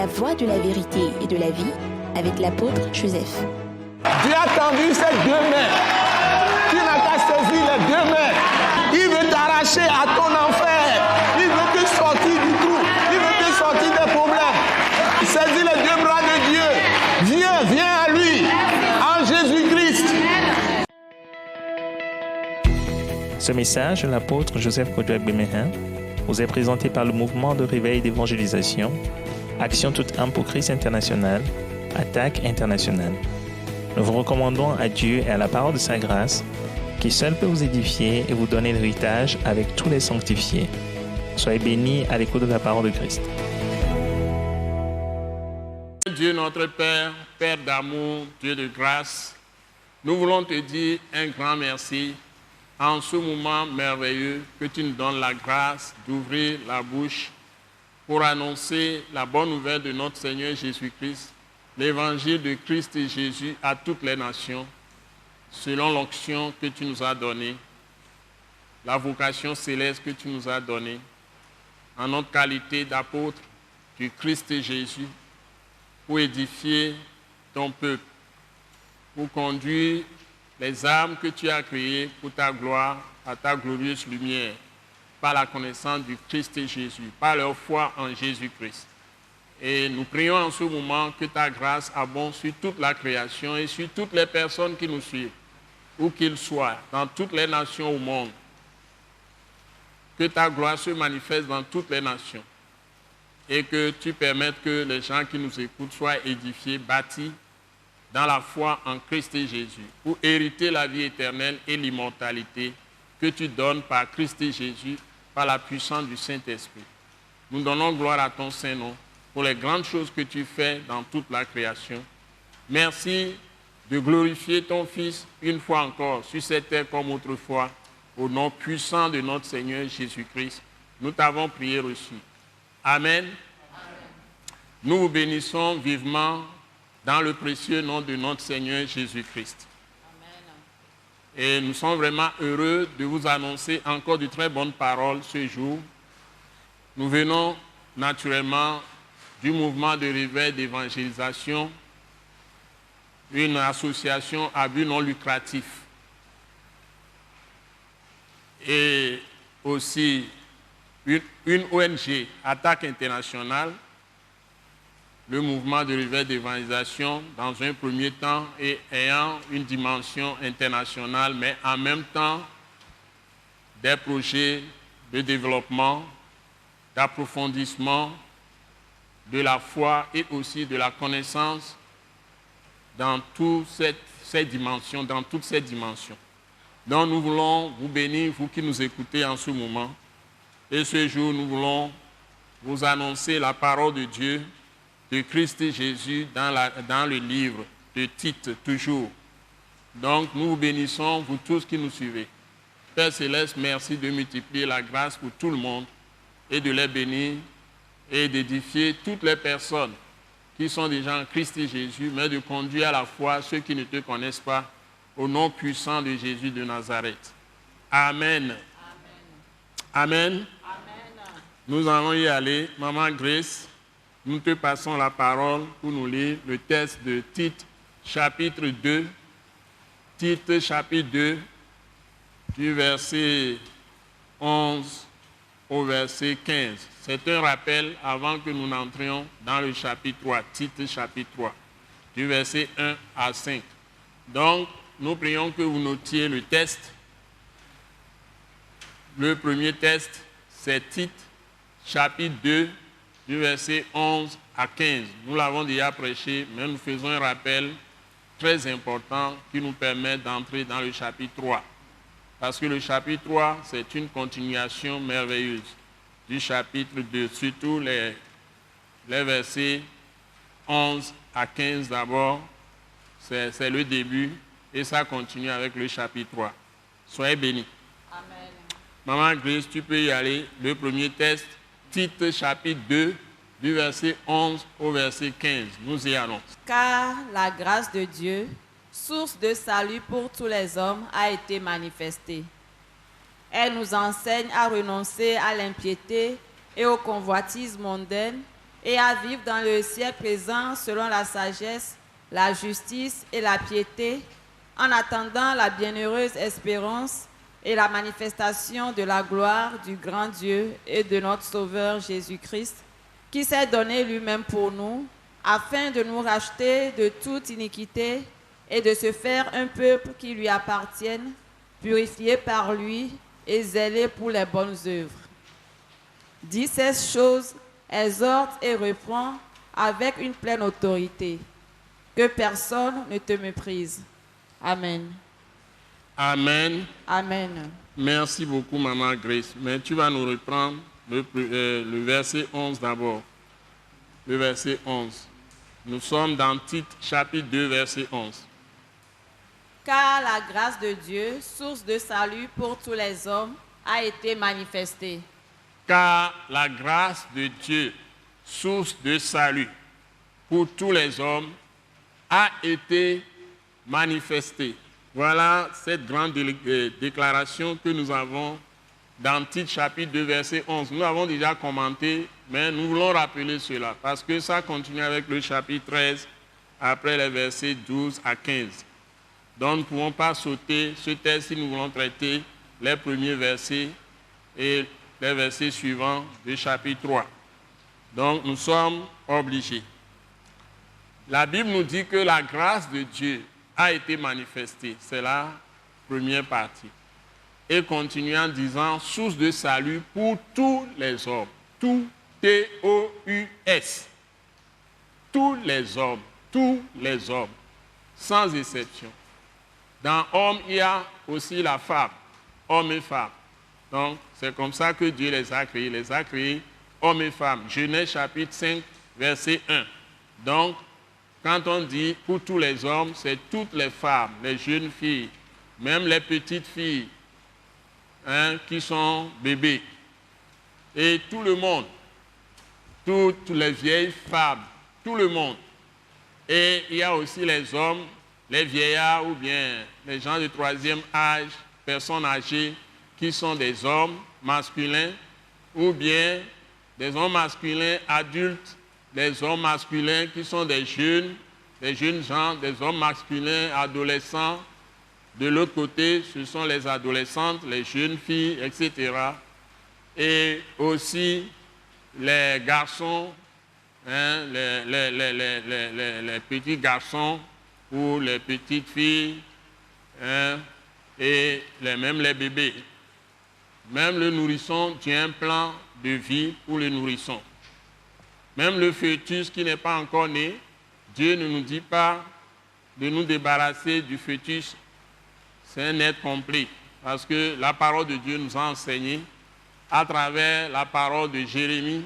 la voie de la vérité et de la vie avec l'apôtre Joseph. Dieu a tendu ses deux mains. Tu n'as qu'à saisir les deux mains. Il veut t'arracher à ton enfer. Il veut te sortir du trou. Il veut te sortir des problèmes. Saisis les deux bras de Dieu. Viens à lui. En Jésus-Christ. Ce message de l'apôtre Joseph Kodouak-Bemehin vous est présenté par le mouvement de réveil d'évangélisation, Action toute âme pour Christ international, Attaque internationale. Nous vous recommandons à Dieu et à la parole de sa grâce, qui seul peut vous édifier et vous donner l'héritage avec tous les sanctifiés. Soyez bénis à l'écoute de la parole de Christ. Dieu notre Père, Père d'amour, Dieu de grâce, nous voulons te dire un grand merci en ce moment merveilleux que tu nous donnes la grâce d'ouvrir la bouche pour annoncer la bonne nouvelle de notre Seigneur Jésus-Christ, l'évangile de Christ et Jésus à toutes les nations, selon l'onction que tu nous as donnée, la vocation céleste que tu nous as donnée, en notre qualité d'apôtre du Christ et Jésus, pour édifier ton peuple, pour conduire les âmes que tu as créées pour ta gloire, à ta glorieuse lumière, par la connaissance du Christ et Jésus, par leur foi en Jésus-Christ. Et nous prions en ce moment que ta grâce abonde sur toute la création et sur toutes les personnes qui nous suivent, où qu'ils soient, dans toutes les nations au monde. Que ta gloire se manifeste dans toutes les nations et que tu permettes que les gens qui nous écoutent soient édifiés, bâtis dans la foi en Christ et Jésus, pour hériter la vie éternelle et l'immortalité que tu donnes par Christ et Jésus, par la puissance du Saint-Esprit. Nous donnons gloire à ton Saint-Nom pour les grandes choses que tu fais dans toute la création. Merci de glorifier ton Fils une fois encore sur cette terre comme autrefois, au nom puissant de notre Seigneur Jésus-Christ. Nous t'avons prié reçu. Amen. Amen. Nous vous bénissons vivement dans le précieux nom de notre Seigneur Jésus-Christ. Amen. Et nous sommes vraiment heureux de vous annoncer encore de très bonnes paroles ce jour. Nous venons naturellement du mouvement de réveil d'évangélisation, une association à but non lucratif. Et aussi une ONG, Attaque internationale, le mouvement de réveil d'évangélisation dans un premier temps et ayant une dimension internationale, mais en même temps des projets de développement, d'approfondissement de la foi et aussi de la connaissance dans toutes ces dimensions, Donc nous voulons vous bénir, vous qui nous écoutez en ce moment. Et ce jour, nous voulons vous annoncer la parole de Dieu, de Christ et Jésus dans le livre de Tite, toujours. Donc nous vous bénissons, vous tous qui nous suivez. Père Céleste, merci de multiplier la grâce pour tout le monde et de les bénir et d'édifier toutes les personnes qui sont déjà en Christ et Jésus, mais de conduire à la foi ceux qui ne te connaissent pas, au nom puissant de Jésus de Nazareth. Amen. Amen. Amen. Nous allons y aller. Maman Grace, nous te passons la parole pour nous lire le texte de Tite, chapitre 2. Tite, chapitre 2, du verset 11 au verset 15. C'est un rappel avant que nous n'entrions dans le chapitre 3, Tite, chapitre 3, du verset 1 à 5. Donc, nous prions que vous notiez le texte. Le premier texte, c'est Tite, chapitre 2, du verset 11 à 15. Nous l'avons déjà prêché, mais nous faisons un rappel très important qui nous permet d'entrer dans le chapitre 3. Parce que le chapitre 3, c'est une continuation merveilleuse du chapitre 2, surtout les versets 11 à 15 d'abord, c'est le début, et ça continue avec le chapitre 3. Soyez bénis. Amen. Maman Grace, tu peux y aller. Le premier texte, Tite, chapitre 2, du verset 11 au verset 15. Nous y allons. Car la grâce de Dieu, source de salut pour tous les hommes, a été manifestée. Elle nous enseigne à renoncer à l'impiété et aux convoitises mondaines et à vivre dans le siècle présent selon la sagesse, la justice et la piété, en attendant la bienheureuse espérance et la manifestation de la gloire du grand Dieu et de notre Sauveur Jésus-Christ, qui s'est donné lui-même pour nous, afin de nous racheter de toute iniquité et de se faire un peuple qui lui appartienne, purifié par lui et zélé pour les bonnes œuvres. Dis ces choses, exhorte et reprend avec une pleine autorité. Que personne ne te méprise. Amen. Amen. Amen. Merci beaucoup, Maman Grace. Mais tu vas nous reprendre le verset 11 d'abord. Le verset 11. Nous sommes dans Tite, chapitre 2, verset 11. Car la grâce de Dieu, source de salut pour tous les hommes, a été manifestée. Car la grâce de Dieu, source de salut pour tous les hommes, a été manifestée. Voilà cette grande déclaration que nous avons dans Tite chapitre 2 verset 11. Nous avons déjà commenté, mais nous voulons rappeler cela parce que ça continue avec le chapitre 13 après les versets 12 à 15. Donc nous ne pouvons pas sauter ce texte si nous voulons traiter les premiers versets et les versets suivants du chapitre 3. Donc nous sommes obligés. La Bible nous dit que la grâce de Dieu a été manifestée. C'est la première partie. Et continue en disant, source de salut pour tous les hommes. Tout, T-O-U-S. Tous les hommes, sans exception. Dans homme, il y a aussi la femme, homme et femme. Donc, c'est comme ça que Dieu les a créés. Il les a créés, hommes et femmes. Genèse chapitre 5, verset 1. Donc, quand on dit pour tous les hommes, c'est toutes les femmes, les jeunes filles, même les petites filles qui sont bébés. Et tout le monde, toutes les vieilles femmes, tout le monde. Et il y a aussi les hommes, les vieillards ou bien les gens de troisième âge, personnes âgées, qui sont des hommes masculins ou bien des hommes masculins adultes, des hommes masculins qui sont des jeunes gens, des hommes masculins adolescents. De l'autre côté, ce sont les adolescentes, les jeunes filles, etc. Et aussi les garçons, les petits garçons ou les petites filles, et même les bébés. Même le nourrisson, Dieu a un plan de vie pour le nourrisson. Même le fœtus qui n'est pas encore né, Dieu ne nous dit pas de nous débarrasser du fœtus. C'est un être complet. Parce que la parole de Dieu nous a enseigné à travers la parole de Jérémie.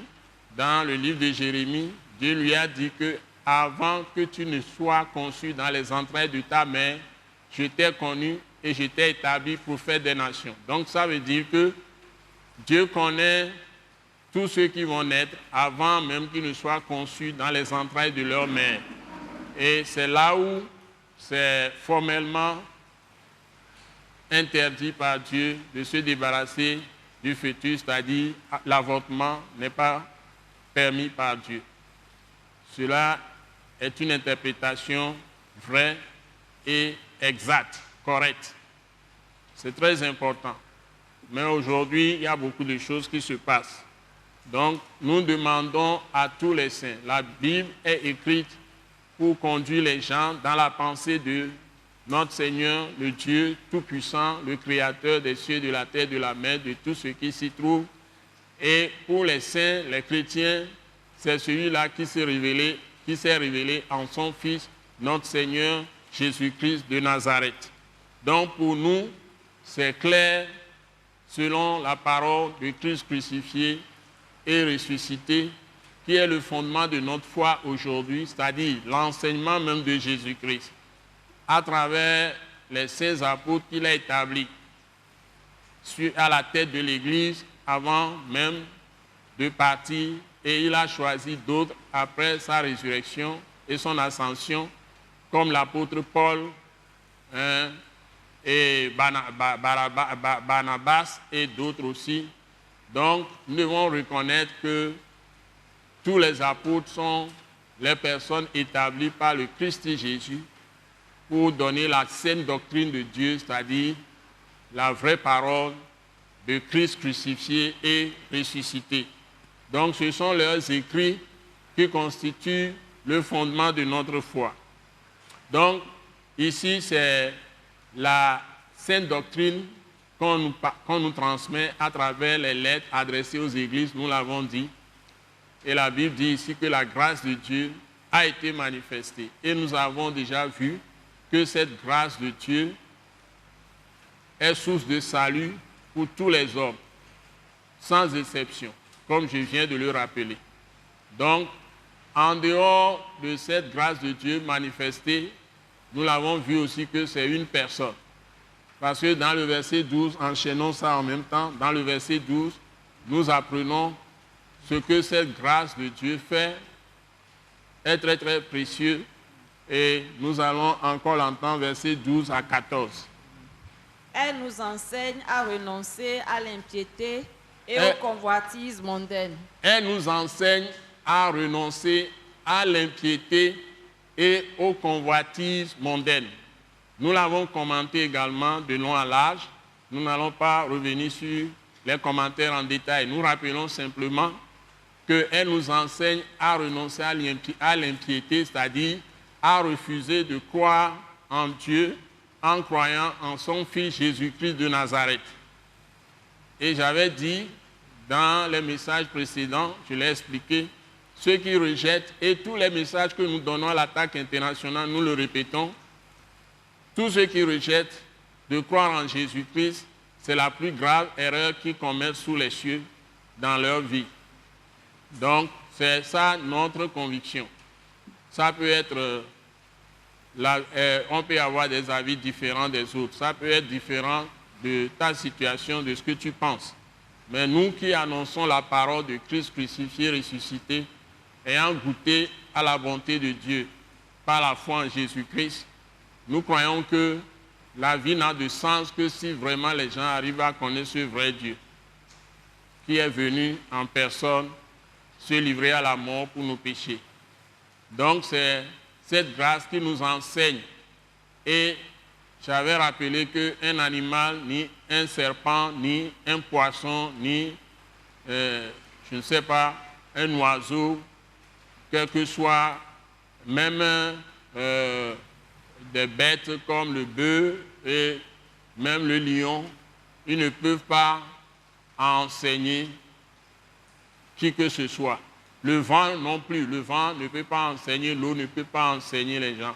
Dans le livre de Jérémie, Dieu lui a dit que avant que tu ne sois conçu dans les entrailles de ta mère, je t'ai connu et je t'ai établi prophète des nations. Donc ça veut dire que Dieu connaît tous ceux qui vont naître avant même qu'ils ne soient conçus dans les entrailles de leur mère. Et c'est là où c'est formellement interdit par Dieu de se débarrasser du fœtus, c'est-à-dire l'avortement n'est pas permis par Dieu. Cela est une interprétation vraie et exacte, correcte. C'est très important. Mais aujourd'hui, il y a beaucoup de choses qui se passent. Donc, nous demandons à tous les saints. La Bible est écrite pour conduire les gens dans la pensée de notre Seigneur, le Dieu Tout-Puissant, le Créateur des cieux, de la terre, de la mer, de tout ce qui s'y trouve. Et pour les saints, les chrétiens, c'est celui-là qui s'est révélé en son Fils, notre Seigneur Jésus-Christ de Nazareth. Donc pour nous, c'est clair, selon la parole de Christ crucifié et ressuscité, qui est le fondement de notre foi aujourd'hui, c'est-à-dire l'enseignement même de Jésus-Christ, à travers les 16 apôtres qu'il a établis à la tête de l'Église avant même de partir, et il a choisi d'autres après sa résurrection et son ascension, comme l'apôtre Paul et Barnabas et d'autres aussi. Donc, nous devons reconnaître que tous les apôtres sont les personnes établies par le Christ Jésus pour donner la saine doctrine de Dieu, c'est-à-dire la vraie parole de Christ crucifié et ressuscité. Donc ce sont leurs écrits qui constituent le fondement de notre foi. Donc ici c'est la saine doctrine qu'on nous transmet à travers les lettres adressées aux églises, nous l'avons dit. Et la Bible dit ici que la grâce de Dieu a été manifestée. Et nous avons déjà vu que cette grâce de Dieu est source de salut pour tous les hommes, sans exception, comme je viens de le rappeler. Donc, en dehors de cette grâce de Dieu manifestée, nous l'avons vu aussi que c'est une personne. Parce que dans le verset 12, enchaînons ça en même temps, dans le verset 12, nous apprenons ce que cette grâce de Dieu fait est très très précieux. Et nous allons encore l'entendre, verset 12 à 14. Elle nous enseigne à renoncer à l'impiété et aux convoitises mondaines. Elle nous enseigne à renoncer à l'impiété et aux convoitises mondaines. Nous l'avons commenté également de long à large. Nous n'allons pas revenir sur les commentaires en détail. Nous rappelons simplement qu'elle nous enseigne à renoncer à l'impiété, c'est-à-dire à refuser de croire en Dieu en croyant en son Fils Jésus-Christ de Nazareth. Et j'avais dit dans les messages précédents, je l'ai expliqué, ceux qui rejettent, et tous les messages que nous donnons à l'attaque internationale, nous le répétons, tous ceux qui rejettent de croire en Jésus-Christ, c'est la plus grave erreur qu'ils commettent sous les cieux dans leur vie. Donc, c'est ça notre conviction. Ça peut être, on peut avoir des avis différents des autres. Ça peut être différent de ta situation, de ce que tu penses. Mais nous qui annonçons la parole de Christ crucifié, ressuscité, ayant goûté à la bonté de Dieu par la foi en Jésus-Christ, nous croyons que la vie n'a de sens que si vraiment les gens arrivent à connaître ce vrai Dieu qui est venu en personne se livrer à la mort pour nos péchés. Donc c'est cette grâce qui nous enseigne. Et j'avais rappelé qu'un animal, ni un serpent, ni un poisson, ni, je ne sais pas, un oiseau, quel que soit, même des bêtes comme le bœuf et même le lion, ils ne peuvent pas enseigner qui que ce soit. Le vent non plus, le vent ne peut pas enseigner, l'eau ne peut pas enseigner les gens.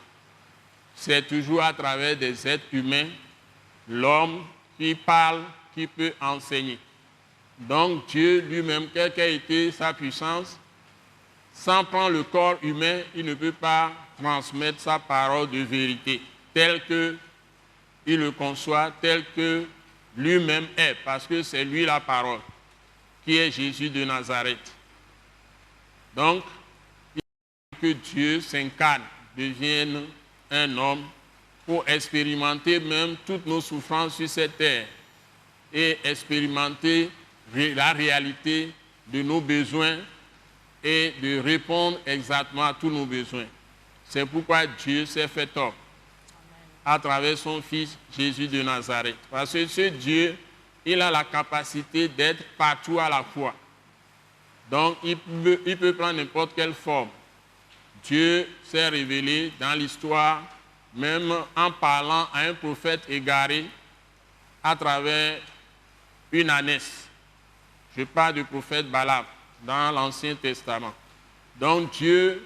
C'est toujours à travers des êtres humains, l'homme qui parle, qui peut enseigner. Donc Dieu lui-même, quelle qu'a été sa puissance, sans prendre le corps humain, il ne peut pas transmettre sa parole de vérité, telle qu'il le conçoit, telle que lui-même est, parce que c'est lui la parole, qui est Jésus de Nazareth. Donc, il faut que Dieu s'incarne, devienne un homme pour expérimenter même toutes nos souffrances sur cette terre et expérimenter la réalité de nos besoins et de répondre exactement à tous nos besoins. C'est pourquoi Dieu s'est fait homme à travers son Fils Jésus de Nazareth. Parce que ce Dieu, il a la capacité d'être partout à la fois. Donc, il peut prendre n'importe quelle forme. Dieu s'est révélé dans l'histoire, même en parlant à un prophète égaré à travers une ânesse. Je parle du prophète Balaam dans l'Ancien Testament. Donc, Dieu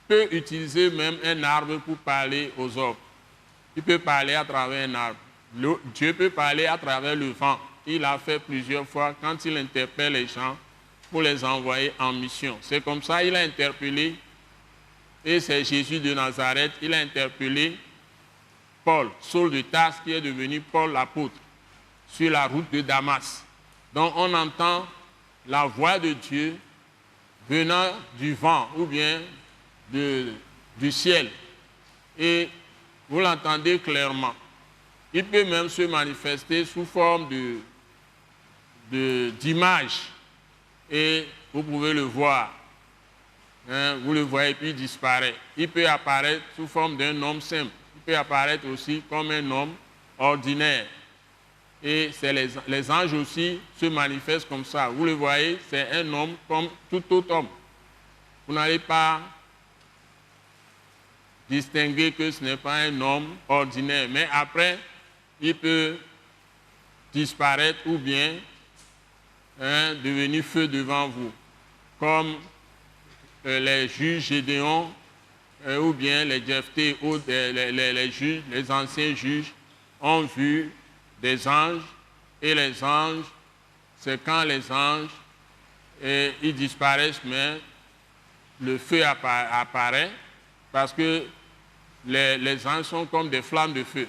peut utiliser même un arbre pour parler aux hommes. Il peut parler à travers un arbre. Dieu peut parler à travers le vent. Il l'a fait plusieurs fois quand il interpelle les gens pour les envoyer en mission. C'est comme ça qu'il a interpellé, et c'est Jésus de Nazareth, il a interpellé Paul, Saul de Tarse, qui est devenu Paul l'apôtre, sur la route de Damas. Donc on entend la voix de Dieu venant du vent ou bien du ciel. Et vous l'entendez clairement. Il peut même se manifester sous forme d'image. Et vous pouvez le voir. vous le voyez, puis il disparaît. Il peut apparaître sous forme d'un homme simple. Il peut apparaître aussi comme un homme ordinaire. Et les anges aussi se manifestent comme ça. Vous le voyez, c'est un homme comme tout autre homme. Vous n'allez pas distinguer que ce n'est pas un homme ordinaire. Mais après, il peut disparaître ou bien devenir feu devant vous. Comme les juges Gédéon ou bien les Jephthé ou les juges, les anciens juges ont vu des anges, et les anges, c'est quand les anges, ils disparaissent, mais le feu apparaît, parce que les anges sont comme des flammes de feu.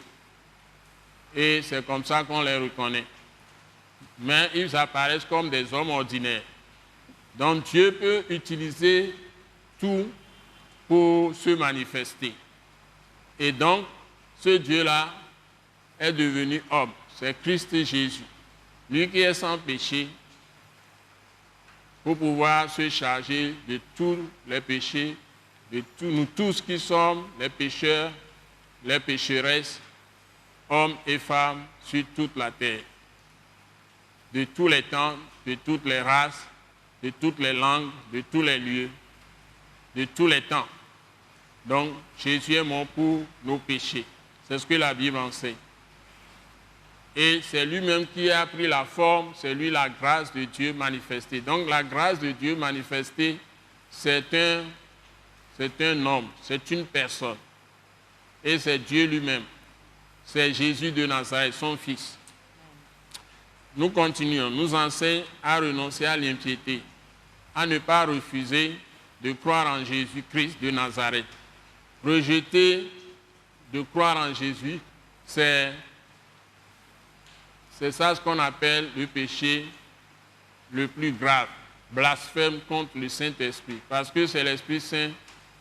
Et c'est comme ça qu'on les reconnaît. Mais ils apparaissent comme des hommes ordinaires. Donc Dieu peut utiliser tout pour se manifester. Et donc, ce Dieu-là est devenu homme. C'est Christ Jésus, lui qui est sans péché, pour pouvoir se charger de tous les péchés, de nous tous qui sommes les pécheurs, les pécheresses, hommes et femmes sur toute la terre, de tous les temps, de toutes les races, de toutes les langues, de tous les lieux, de tous les temps. Donc, Jésus est mort pour nos péchés. C'est ce que la Bible enseigne. Et c'est lui-même qui a pris la forme, c'est lui la grâce de Dieu manifestée. Donc la grâce de Dieu manifestée, c'est un homme, c'est une personne. Et c'est Dieu lui-même. C'est Jésus de Nazareth, son fils. Nous continuons, nous enseigne à renoncer à l'impiété, à ne pas refuser de croire en Jésus-Christ de Nazareth. Rejeter de croire en Jésus, c'est ça ce qu'on appelle le péché le plus grave, blasphème contre le Saint-Esprit, parce que c'est l'Esprit Saint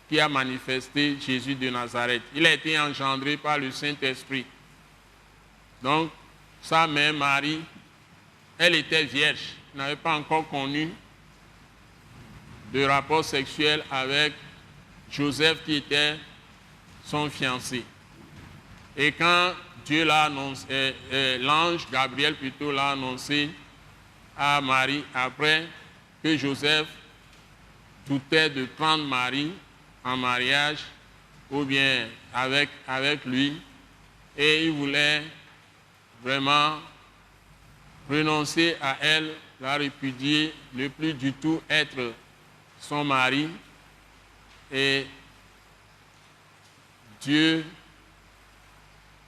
qui a manifesté Jésus de Nazareth. Il a été engendré par le Saint-Esprit. Donc, sa mère Marie, elle était vierge, n'avait pas encore connu de rapport sexuel avec Joseph qui était son fiancé. Et quand Dieu l'a annoncé, l'ange Gabriel plutôt l'a annoncé à Marie après que Joseph doutait de prendre Marie en mariage ou bien avec lui, et il voulait vraiment renoncer à elle, la répudier, ne plus du tout être son mari. Et Dieu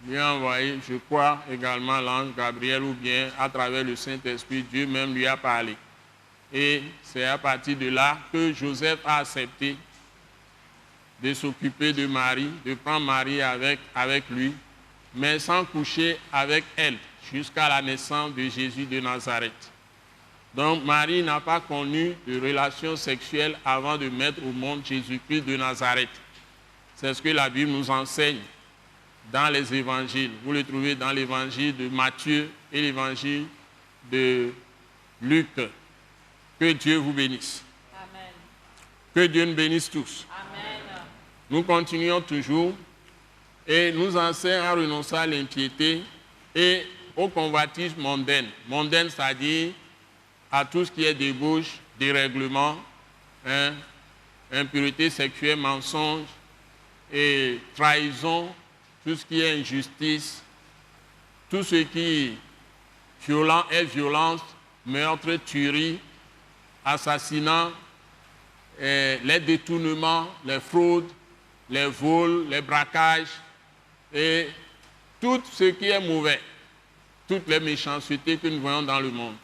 lui a envoyé, je crois, également l'ange Gabriel, ou bien à travers le Saint-Esprit, Dieu même lui a parlé. Et c'est à partir de là que Joseph a accepté de s'occuper de Marie, de prendre Marie avec lui, mais sans coucher avec elle, jusqu'à la naissance de Jésus de Nazareth. Donc Marie n'a pas connu de relation sexuelle avant de mettre au monde Jésus-Christ de Nazareth. C'est ce que la Bible nous enseigne dans les évangiles. Vous le trouvez dans l'évangile de Matthieu et l'évangile de Luc. Que Dieu vous bénisse. Amen. Que Dieu nous bénisse tous. Amen. Nous continuons toujours et nous enseignons à renoncer à l'impiété et au convoitisme mondaine. Mondaine, c'est-à-dire à tout ce qui est débauche, dérèglement, impureté sexuelle, mensonge et trahison, tout ce qui est injustice, tout ce qui est violence, meurtre, tuerie, assassinat, les détournements, les fraudes, les vols, les braquages et tout ce qui est mauvais, toutes les méchancetés que nous voyons dans le monde.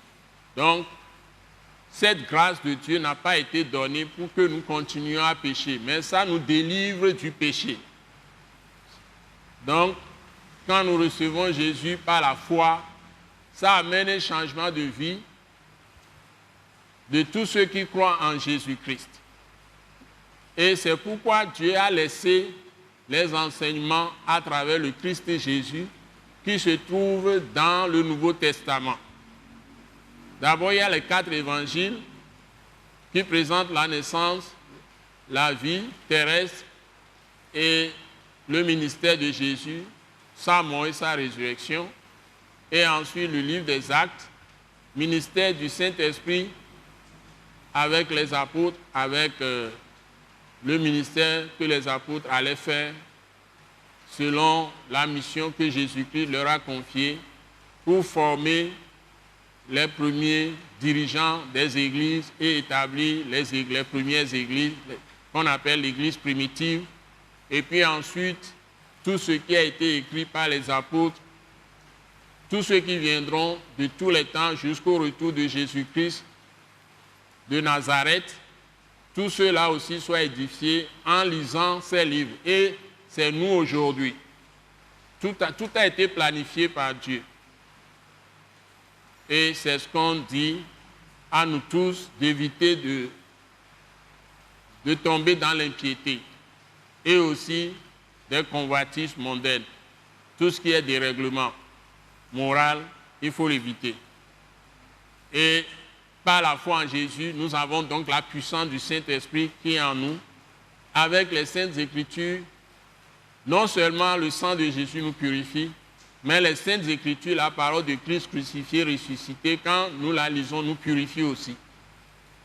Donc, cette grâce de Dieu n'a pas été donnée pour que nous continuions à pécher, mais ça nous délivre du péché. Donc, quand nous recevons Jésus par la foi, ça amène un changement de vie de tous ceux qui croient en Jésus-Christ. Et c'est pourquoi Dieu a laissé les enseignements à travers le Christ Jésus qui se trouvent dans le Nouveau Testament. D'abord, il y a les 4 évangiles qui présentent la naissance la vie terrestre et le ministère de Jésus, sa mort et sa résurrection. Et ensuite le livre des Actes, ministère du Saint-Esprit avec les apôtres, avec le ministère que les apôtres allaient faire selon la mission que Jésus-Christ leur a confiée pour former les premiers dirigeants des églises et établir les premières églises qu'on appelle l'église primitive. Et puis ensuite, tout ce qui a été écrit par les apôtres, tous ceux qui viendront de tous les temps jusqu'au retour de Jésus-Christ de Nazareth, tous ceux-là aussi soient édifiés en lisant ces livres. Et c'est nous aujourd'hui. Tout a été planifié par Dieu. Et c'est ce qu'on dit à nous tous d'éviter de tomber dans l'impiété et aussi des convoitises mondaines. Tout ce qui est dérèglement moral, il faut l'éviter. Et par la foi en Jésus, nous avons donc la puissance du Saint-Esprit qui est en nous. Avec les Saintes Écritures, non seulement le sang de Jésus nous purifie, mais les Saintes Écritures, la parole de Christ crucifié, ressuscité, quand nous la lisons, nous purifie aussi.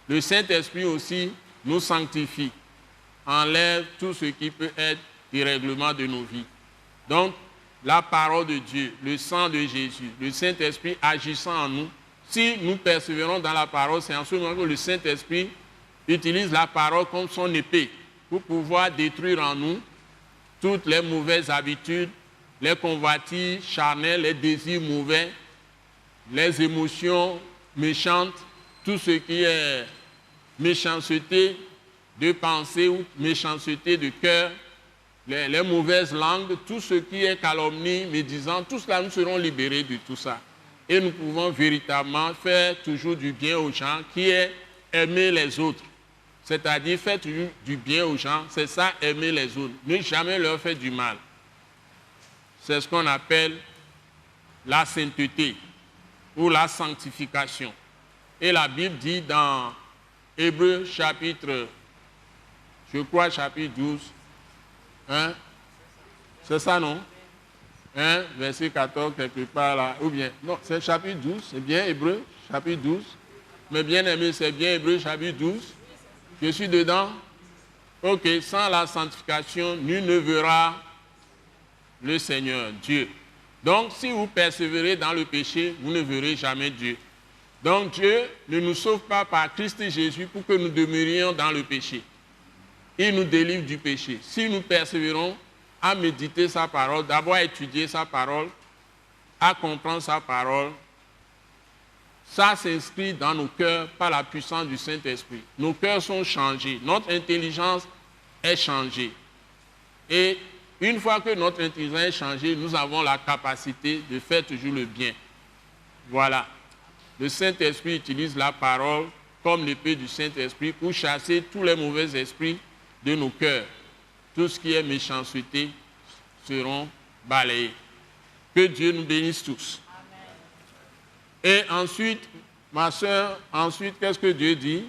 Le Saint-Esprit aussi nous sanctifie, enlève tout ce qui peut être dérèglement de nos vies. Donc, la parole de Dieu, le sang de Jésus, le Saint-Esprit agissant en nous, si nous persévérons dans la parole, c'est en ce moment que le Saint-Esprit utilise la parole comme son épée pour pouvoir détruire en nous toutes les mauvaises habitudes, les convoitises charnelles, les désirs mauvais, les émotions méchantes, tout ce qui est méchanceté de pensée ou méchanceté de cœur, les mauvaises langues, tout ce qui est calomnie, médisant, tout cela, nous serons libérés de tout ça. Et nous pouvons véritablement faire toujours du bien aux gens, qui est aimer les autres. C'est-à-dire faire toujours du bien aux gens, c'est ça, aimer les autres. Ne jamais leur faire du mal. C'est ce qu'on appelle la sainteté ou la sanctification. Et la Bible dit dans Hébreux chapitre, je crois chapitre 12, hein? C'est ça, non? 1, verset 14, quelque part là, ou bien, non, c'est chapitre 12, c'est bien Hébreux, chapitre 12. Mais bien aimé, c'est bien Hébreux, chapitre 12. Je suis dedans. Ok, sans la sanctification, nul ne verra le Seigneur, Dieu. Donc, si vous persévérez dans le péché, vous ne verrez jamais Dieu. Donc, Dieu ne nous sauve pas par Christ Jésus pour que nous demeurions dans le péché. Il nous délivre du péché. Si nous persévérons à méditer sa parole, d'abord à étudier sa parole, à comprendre sa parole, ça s'inscrit dans nos cœurs par la puissance du Saint-Esprit. Nos cœurs sont changés, notre intelligence est changée. Et une fois que notre intelligence est changée, nous avons la capacité de faire toujours le bien. Voilà. Le Saint-Esprit utilise la parole comme l'épée du Saint-Esprit pour chasser tous les mauvais esprits de nos cœurs. Tout ce qui est méchanceté seront balayés. Que Dieu nous bénisse tous. Amen. Et ensuite, ma soeur, qu'est-ce que Dieu dit?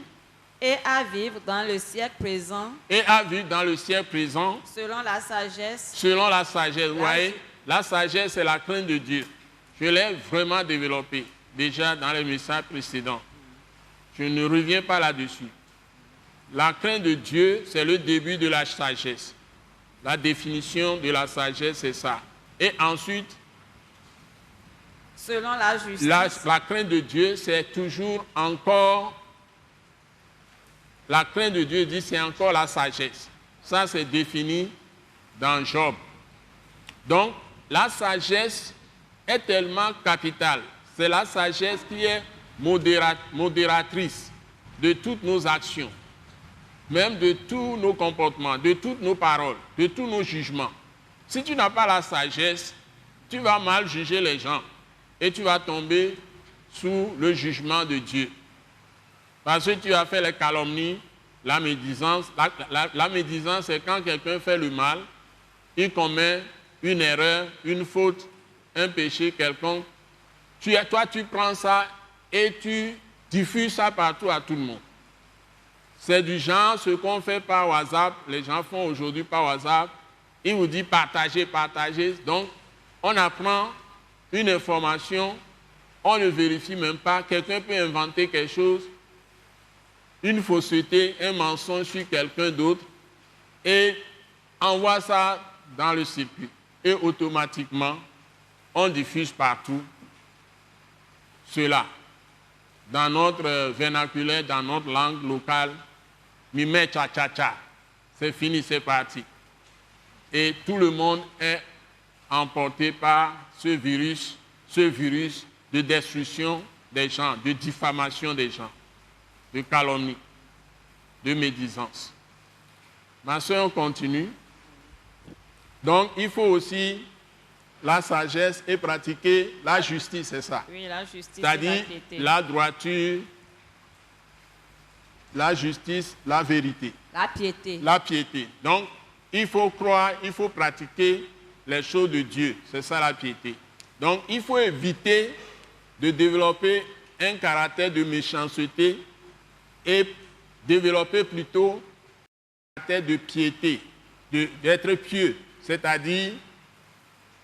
Et à vivre dans le siècle présent. Et à vivre dans le siècle présent. Selon la sagesse. Selon la sagesse. Vous voyez, la sagesse, c'est la crainte de Dieu. Je l'ai vraiment développée déjà dans les messages précédents. Je ne reviens pas là-dessus. La crainte de Dieu, c'est le début de la sagesse. La définition de la sagesse, c'est ça. Et ensuite, selon la justice. La crainte de Dieu, c'est toujours encore... La crainte de Dieu dit c'est encore la sagesse. Ça, c'est défini dans Job. Donc, la sagesse est tellement capitale. C'est la sagesse qui est modératrice de toutes nos actions, même de tous nos comportements, de toutes nos paroles, de tous nos jugements. Si tu n'as pas la sagesse, tu vas mal juger les gens et tu vas tomber sous le jugement de Dieu. Parce que tu as fait les calomnies, la médisance. La médisance, c'est quand quelqu'un fait le mal, il commet une erreur, une faute, un péché quelconque. Toi, tu prends ça et tu diffuses ça partout à tout le monde. C'est du genre ce qu'on fait par WhatsApp, les gens font aujourd'hui par WhatsApp. Ils vous disent partagez, partagez. Donc, on apprend une information, on ne vérifie même pas. Quelqu'un peut inventer quelque chose, une fausseté, un mensonge sur quelqu'un d'autre et envoie ça dans le circuit. Et automatiquement, on diffuse partout cela. Dans notre vernaculaire, dans notre langue locale, mimé cha cha cha. C'est fini, c'est parti. Et tout le monde est emporté par ce virus de destruction des gens, de diffamation des gens, de calomnie, de médisance. Ma soeur, on continue. Donc, il faut aussi la sagesse et pratiquer la justice, c'est ça. Oui, la justice. C'est-à-dire la droiture, la justice, la vérité. La piété. La piété. Donc, il faut croire, il faut pratiquer les choses de Dieu. C'est ça la piété. Donc, il faut éviter de développer un caractère de méchanceté et développer plutôt un caractère de piété, d'être pieux, c'est-à-dire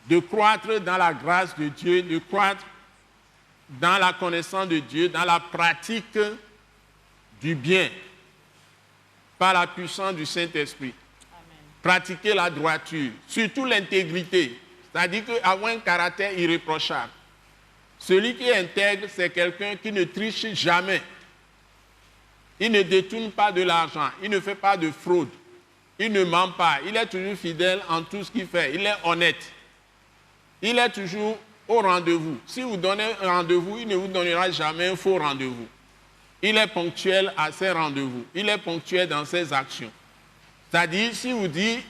de croître dans la grâce de Dieu, de croître dans la connaissance de Dieu, dans la pratique du bien, par la puissance du Saint-Esprit. Pratiquer la droiture, surtout l'intégrité, c'est-à-dire avoir un caractère irréprochable. Celui qui est intègre, c'est quelqu'un qui ne triche jamais. Il ne détourne pas de l'argent, il ne fait pas de fraude, il ne ment pas, il est toujours fidèle en tout ce qu'il fait, il est honnête. Il est toujours au rendez-vous. Si vous donnez un rendez-vous, il ne vous donnera jamais un faux rendez-vous. Il est ponctuel à ses rendez-vous, il est ponctuel dans ses actions. C'est-à-dire, si vous dites,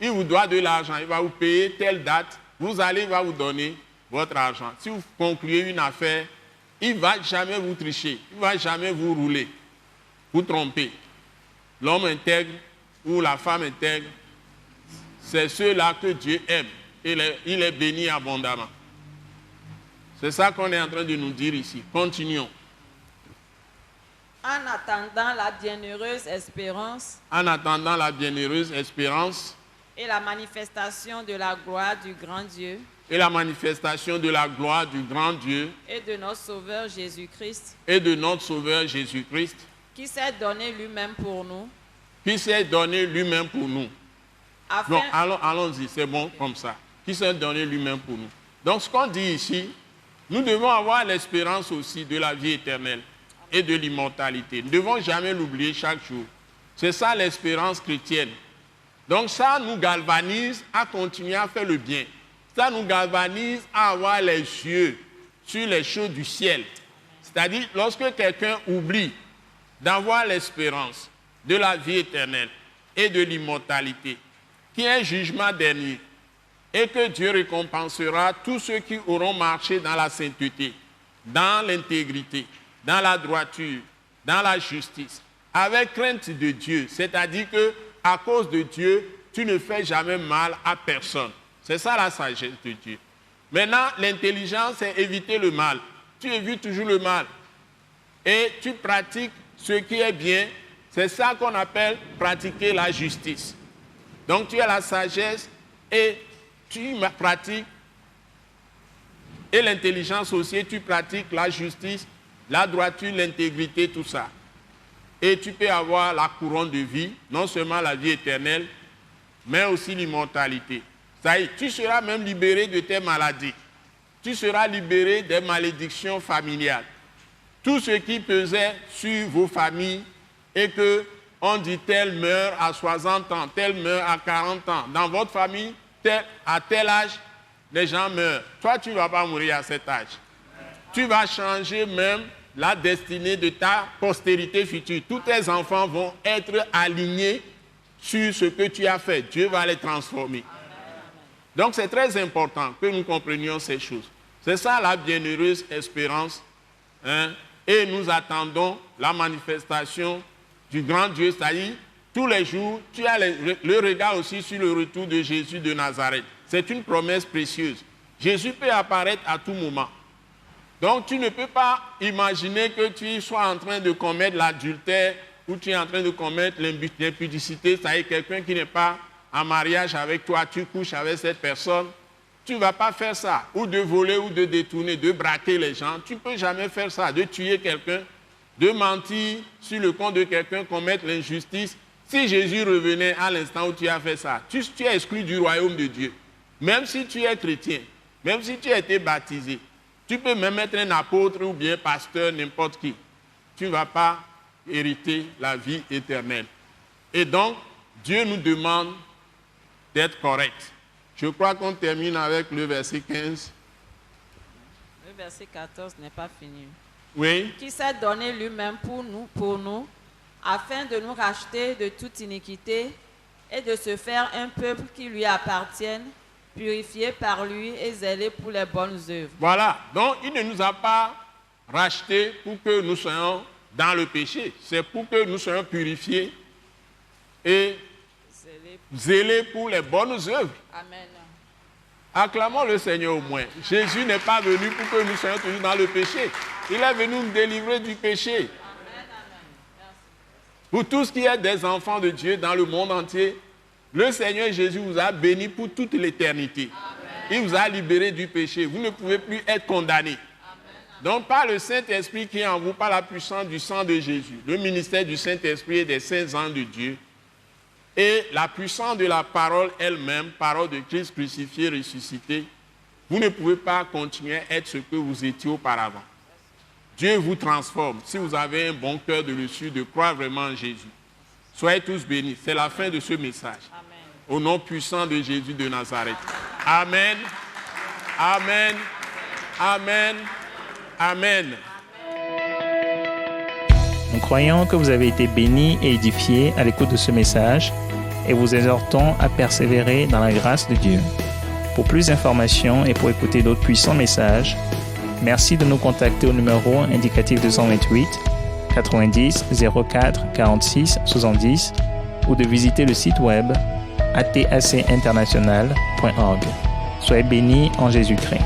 il vous doit de l'argent, il va vous payer telle date, vous allez, il va vous donner votre argent. Si vous concluez une affaire, il ne va jamais vous tricher, il ne va jamais vous rouler, vous tromper. L'homme intègre ou la femme intègre, c'est ceux-là que Dieu aime. Il est béni abondamment. C'est ça qu'on est en train de nous dire ici. Continuons. En attendant la bienheureuse espérance. En attendant la bienheureuse espérance. Et la manifestation de la gloire du grand Dieu. Et la manifestation de la gloire du grand Dieu. Et de notre Sauveur Jésus-Christ. Et de notre Sauveur Jésus-Christ. Qui s'est donné lui-même pour nous. Qui s'est donné lui-même pour nous. Bon, allons-y, c'est bon comme ça. Qui s'est donné lui-même pour nous. Donc ce qu'on dit ici, nous devons avoir l'espérance aussi de la vie éternelle et de l'immortalité. Nous ne devons jamais l'oublier chaque jour. C'est ça l'espérance chrétienne. Donc ça nous galvanise à continuer à faire le bien. Ça nous galvanise à avoir les yeux sur les choses du ciel. C'est-à-dire, lorsque quelqu'un oublie d'avoir l'espérance de la vie éternelle et de l'immortalité, qui est un jugement dernier, et que Dieu récompensera tous ceux qui auront marché dans la sainteté, dans l'intégrité, dans la droiture, dans la justice, avec crainte de Dieu. C'est-à-dire qu'à cause de Dieu, tu ne fais jamais mal à personne. C'est ça la sagesse de Dieu. Maintenant, l'intelligence, c'est éviter le mal. Tu évites toujours le mal. Et tu pratiques ce qui est bien. C'est ça qu'on appelle pratiquer la justice. Donc tu as la sagesse et tu pratiques, et l'intelligence aussi, tu pratiques la justice, la droiture, l'intégrité, tout ça. Et tu peux avoir la couronne de vie, non seulement la vie éternelle, mais aussi l'immortalité. Ça y est, tu seras même libéré de tes maladies. Tu seras libéré des malédictions familiales. Tout ce qui pesait sur vos familles et que on dit tel meurt à 60 ans, tel meurt à 40 ans. Dans votre famille, à tel âge, les gens meurent. Toi, tu ne vas pas mourir à cet âge. Tu vas changer même la destinée de ta postérité future. Tous tes enfants vont être alignés sur ce que tu as fait. Dieu va les transformer. Donc c'est très important que nous comprenions ces choses. C'est ça la bienheureuse espérance. Hein? Et nous attendons la manifestation du grand Dieu, c'est-à-dire tous les jours, tu as le regard aussi sur le retour de Jésus de Nazareth. C'est une promesse précieuse. Jésus peut apparaître à tout moment. Donc tu ne peux pas imaginer que tu sois en train de commettre l'adultère où tu es en train de commettre l'impudicité, c'est-à-dire quelqu'un qui n'est pas en mariage avec toi, tu couches avec cette personne, tu ne vas pas faire ça. Ou de voler, ou de détourner, de braquer les gens. Tu ne peux jamais faire ça, de tuer quelqu'un, de mentir sur le compte de quelqu'un, commettre l'injustice. Si Jésus revenait à l'instant où tu as fait ça, tu es exclu du royaume de Dieu. Même si tu es chrétien, même si tu as été baptisé, tu peux même être un apôtre ou bien pasteur, n'importe qui. Tu ne vas pas hériter la vie éternelle. Et donc, Dieu nous demande d'être corrects. Je crois qu'on termine avec le verset 15. Le verset 14 n'est pas fini. Oui. Qui s'est donné lui-même pour nous, afin de nous racheter de toute iniquité et de se faire un peuple qui lui appartienne, purifié par lui et zélé pour les bonnes œuvres. Voilà. Donc, il ne nous a pas rachetés pour que nous soyons dans le péché. C'est pour que nous soyons purifiés et zélés pour les bonnes œuvres. Amen. Acclamons le Seigneur au moins. Jésus n'est pas venu pour que nous soyons toujours dans le péché. Il est venu nous délivrer du péché. Amen, amen. Merci. Pour tous qui êtes des enfants de Dieu dans le monde entier, le Seigneur Jésus vous a béni pour toute l'éternité. Il vous a libéré du péché. Vous ne pouvez plus être condamné. Donc par le Saint-Esprit qui est en vous, par la puissance du sang de Jésus, le ministère du Saint-Esprit et des saints anges de Dieu, et la puissance de la parole elle-même, parole de Christ crucifié, ressuscité, vous ne pouvez pas continuer à être ce que vous étiez auparavant. Dieu vous transforme. Si vous avez un bon cœur de reçu, de croire vraiment en Jésus. Soyez tous bénis. C'est la fin de ce message. Amen. Au nom puissant de Jésus de Nazareth. Amen. Amen. Amen. Amen. Nous croyons que vous avez été bénis et édifiés à l'écoute de ce message et vous exhortons à persévérer dans la grâce de Dieu. Pour plus d'informations et pour écouter d'autres puissants messages, merci de nous contacter au numéro indicatif 228 90 04 46 70 ou de visiter le site web atacinternational.org. Soyez bénis en Jésus-Christ.